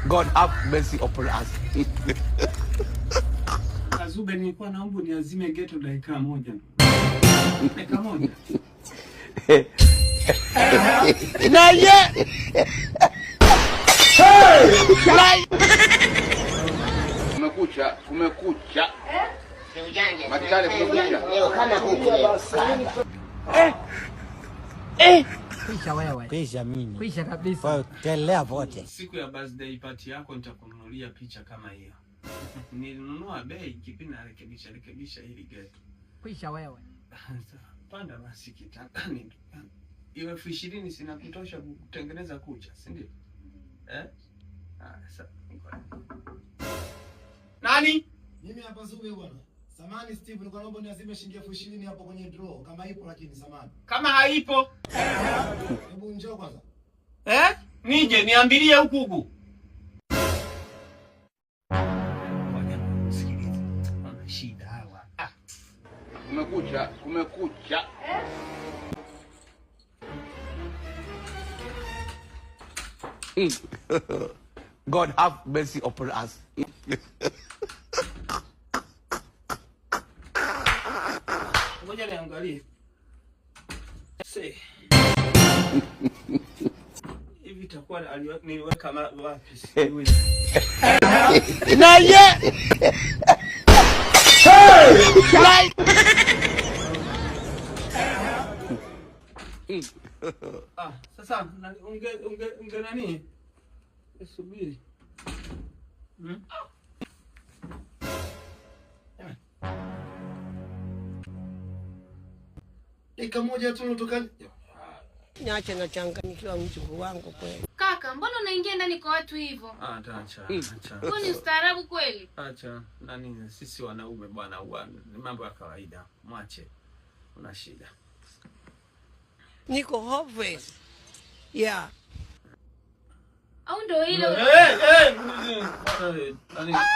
God have mercy upon us. Kazube, nilikuwa naomba niazime ghetto dakika moja. Dakika moja. Na ye. Kumekucha. Matale kumekucha. Leo kama huku leo. Kwisha wewe. Kwisha mimi. Kwisha kabisa. Kwa telea vote. Siku ya birthday party yako nitakununulia picha kama hiyo. Nilinunua bei kipindi rekebisha hili ghetto. Kwisha wewe. Panda basi kitandani. Iwe 20 sina kutosha kutengeneza kucha, si ndio? Sasa. Nani? Mimi hapa Zube bwana. Samani Steve, nilikuwa naomba niazime shilingi 20,000 hapo kwenye draw. Kama ipo lakini samani. Kama haipo. Hebu njoo kwanza. Nije niambilie huku. Shida hawa. Kumekucha. God have mercy upon us. Ngoja niangalie. Hivi takuwa niliweka wapi? Na ye. Sasa unge nani? Subiri. Dakika moja tu natoka. Niache na changanyikiwa mchungu wangu kweli. Kaka, mbona unaingia ndani kwa watu hivyo? Acha. Huo ni ustaarabu kweli? Acha. Nani sisi wanaume bwana, ni mambo ya kawaida. Mwache. Una shida. Niko hopeless. Yeah. Au ndio hilo?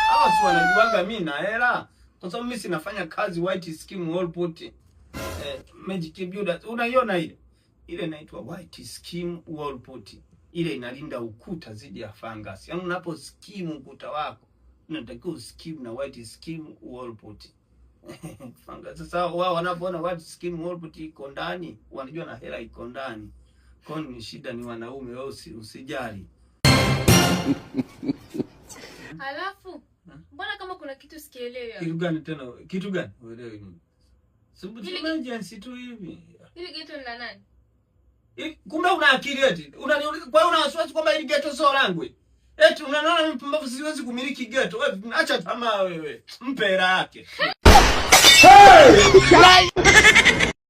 Hawa si wanajuaga mimi na hela. Kwa sababu mimi sinafanya kazi white scheme wall put. Magic builder. Unaiona ile? Ile inaitwa white scheme wall put. Ile inalinda ukuta dhidi ya fungus. Yaani unapo scheme ukuta wako, unatakiwa scheme na white scheme wall put. Fungus. Sasa wao wanapoona white scheme wall put iko ndani, wanajua na hela iko ndani. Kwa ni shida ni wanaume, wao usijali. Halafu, mbona kama kuna kitu sikielewi hapo? Kitu gani tena? Kitu gani? Uelewi nini? Sababu emergency tu hivi. Ile ghetto ni la nani? Kumbe una akili eti. Unaniuliza kwa hiyo una wasiwasi kwamba ile ghetto sio langu. Eti unaona mimi mpumbavu siwezi kumiliki ghetto. Wewe acha tamaa wewe. Mpe hela yake.